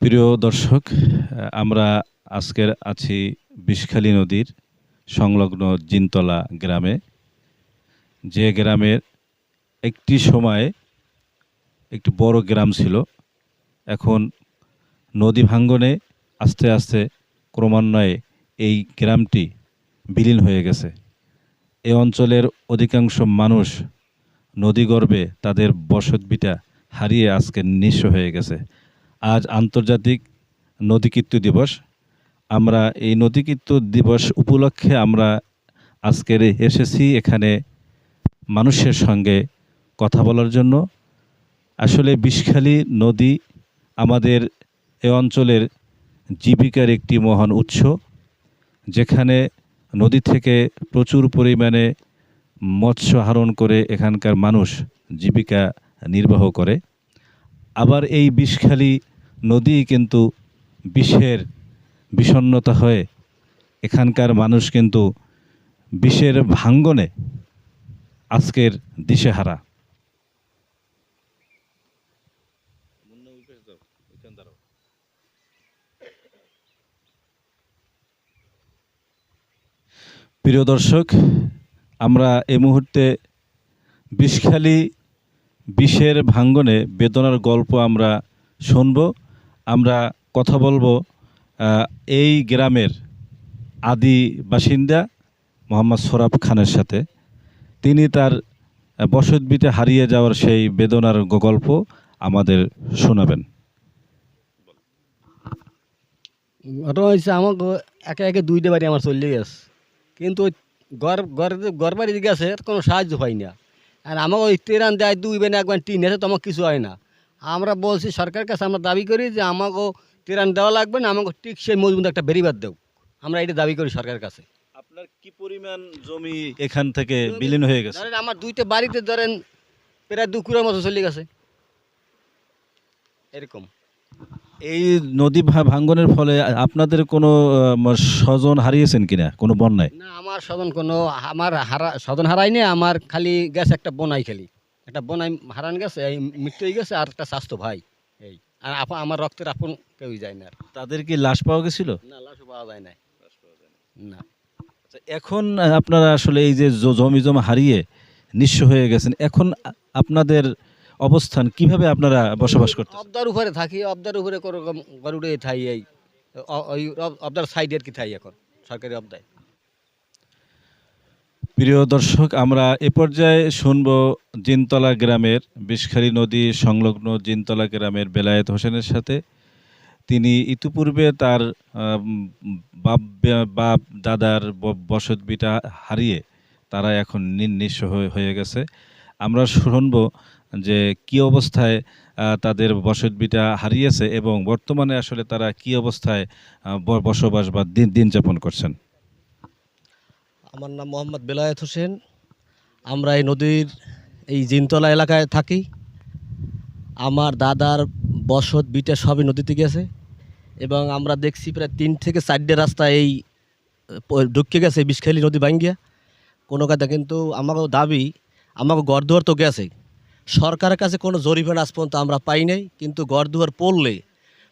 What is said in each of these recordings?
প্রিয় দর্শক, আমরা আজকের আছি বিষখালী নদীর সংলগ্ন জিনতলা গ্রামে, যে গ্রামের একটি সময়ে একটি বড় গ্রাম ছিল। এখন নদী ভাঙ্গনে আস্তে আস্তে ক্রমান্বয়ে এই গ্রামটি বিলীন হয়ে গেছে। এ অঞ্চলের অধিকাংশ মানুষ নদীগর্ভে তাদের বসতভিটা হারিয়ে আজকে নিঃস্ব হয়ে গেছে। আজ আন্তর্জাতিক নদীকীর্তি দিবস। আমরা এই নদীকীর্তি দিবস উপলক্ষে আমরা আজকের এসেছি এখানে মানুষের সঙ্গে কথা বলার জন্য। আসলে বিষখালী নদী আমাদের এ অঞ্চলের জীবিকার একটি মহান উৎস, যেখানে নদী থেকে প্রচুর পরিমাণে মৎস্য আহরণ করে এখানকার মানুষ জীবিকা নির্বাহ করে। আবার এই বিষখালী নদী কিন্তু বিষের বিষণ্ণতা হয়ে এখানকার মানুষ কিন্তু বিষের ভাঙ্গনে আজকের দিশেহারা। প্রিয় দর্শক, আমরা এই মুহূর্তে বিষখালী বিষের ভাঙ্গনে বেদনার গল্প আমরা শুনব। আমরা কথা বলবো এই গ্রামের আদি বাসিন্দা মোহাম্মদ সোরাব খানের সাথে। তিনি তার বসতভিটে হারিয়ে যাওয়ার সেই বেদনার গল্প আমাদের শোনাবেন। ঘটনা হয়েছে আমার একে একে দুইটা বাড়ি আমার চলে গেছে, কিন্তু ওই ঘর বাড়ি গেছে কোনো সাহায্য হয় না। আর আমাকে ওই ট্রেন দেয় দুই বেনে একবার টিন এসে তো আমার কিছু হয় না। আমরা বলছি সরকারের কাছে, আমরা দাবি করি যে আমাকেও ট্রেন দেওয়া লাগবে না, আমাকে ঠিক সেই মজবুত একটা বেরিবাদ দেও। আমরা এটা দাবি করি সরকারের কাছে। আপনার কি পরিমাণ জমি এখান থেকে বিলীন হয়ে গেছে? ধরেন আমার দুইটা বাড়িতে ধরেন প্রায় 2 কুড়ার মতো চলে গেছে এরকম। এই নদী ভাঙ্গনের ফলে আপনাদের কোনো স্বজন হারিয়েছেন কিনা কোনো বন্যায়? না, আমার স্বজন কোনো স্বজন হারায়নি। আমার খালি গেছে একটা বোনাই, খালি একটা বোনাই হারান গেছে, এই মৃত্যু হয়ে গেছে। আর একটা স্বাস্থ্য ভাই, এই আর আমার রক্তের আপন কেউই যায় না। তাদের কি লাশ পাওয়া গেছিল? না, লাশও পাওয়া যায় না। না, আচ্ছা, এখন আপনারা আসলে এই যে জমি জমা হারিয়ে নিঃস্ব হয়ে গেছেন, এখন আপনাদের অবস্থান কিভাবে আপনারা বসবাস করতেছেন? অবদার উপরে থাকি, অবদার উপরে কোনো গরুড়ে থাই, এই ওই অবদার সাইডে আর কি থাই এখন সরকারি অবদায়। প্রিয় দর্শক, আমরা এ পর্যায়ে শুনব জিনতলা গ্রামের বিষখালী নদী সংলগ্ন জিনতলা গ্রামের বেলায়েত হোসেনের সাথে। তিনি ইতিপূর্বে তার বাপ দাদার বসতভিটা হারিয়ে তারা এখন নিঃস্ব হয়ে গেছে। আমরা শুনব যে কি অবস্থায় তাদের বসতভিটা হারিয়েছে এবং বর্তমানে আসলে তারা কি অবস্থায় বসবাস বা দিন যাপন করছেন। আমার নাম মোহাম্মদ বেলায়েত হোসেন। আমরা এই নদীর এই জিনতলা এলাকায় থাকি। আমার দাদার বসত বিটা সবই নদীতে গেছে এবং আমরা দেখছি প্রায় 3 থেকে 4টে রাস্তা এই ঢুকে গেছে বিষখালী নদী ভাঙ্গিয়া কোনো কথা। কিন্তু আমাকেও দাবি, আমাকে গড়দুয়ার তো গেছে, সরকারের কাছে কোনো জরিমানা আজ পর্যন্ত আমরা পাই নাই। কিন্তু গড়দুয়ার পড়লে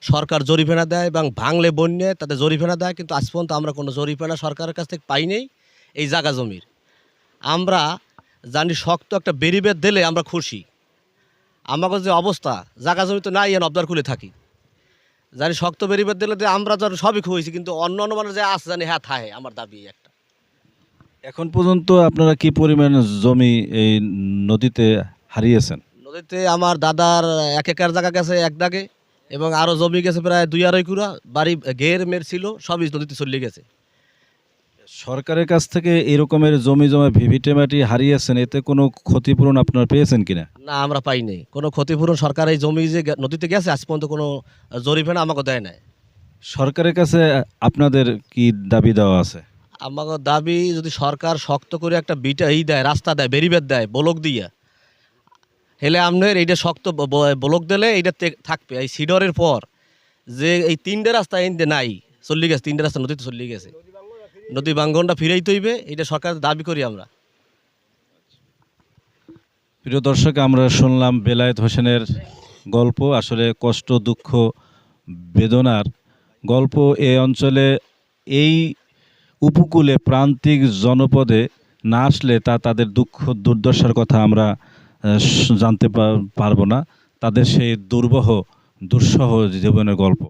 সরকার জরিমানা দেয় এবং ভাঙলে বন্যায় তাদের জরিমানা দেয়, কিন্তু আজ পর্যন্ত আমরা কোনো জরিমানা সরকারের কাছ থেকে পাই নাই। এই জায়গা জমির আমরা জানি শক্ত একটা বেরিবেদ দিলে আমরা খুশি। আমাকে যে অবস্থা জায়গা জমি তো নাই, এন অবদার খুলে থাকি, জানি শক্ত বেরিবেদ দিলে আমরা ধর সবই খুঁজছি, কিন্তু অন্য অন্য মানুষ যে আছে জানি হ্যাঁ থাহে। আমার দাবি একটা, এখন পর্যন্ত আপনারা কি পরিমাণ জমি এই নদীতে হারিয়েছেন? নদীতে আমার দাদার 1 একর জায়গা গেছে এক দাগে এবং আরও জমি গেছে প্রায় 2-2.5 কুড়া। বাড়ি ঘের মের ছিল, সবই নদীতে চলে গেছে। সরকারের কাছ থেকে এরকমের জমি জমা ভিটে মাটি হারিয়েছেন, এতে কোনো ক্ষতিপূরণ আপনারা পেয়েছেন কিনা? না, আমরা পাই নাই কোনো ক্ষতিপূরণ। সরকার এই জমি যে নদীতে গেছে আজ পর্যন্ত কোনো জরিমানা আমাকে দেয় নাই। সরকারের কাছে আপনাদের কি দাবি দেওয়া আছে? আমাকে দাবি, যদি সরকার শক্ত করে একটা বিটা দেয়, রাস্তা দেয়, বেরিবেদ দেয় ব্লক দিয়া, হেলে আপনার এইটা শক্ত ব্লক দিলে এইটা থাকবে। এই সিডরের পর যে এই 3টে রাস্তা এনতে নাই, চলে গেছে 3টে রাস্তা নদীতে চলে গেছে। নদী ভাঙ্গনটা ফিরাইতে হইবে, এটা সরকার দাবি করি আমরা। প্রিয় দর্শক, আমরা শুনলাম বেলায়েত হোসেনের গল্প। আসলে কষ্ট দুঃখ বেদনার গল্প এ অঞ্চলে এই উপকূলে প্রান্তিক জনপদে না আসলে তাদের দুঃখ দুর্দশার কথা আমরা জানতে পারবো না, তাদের সেই দুর্বহ দুঃসহ জীবনের গল্প।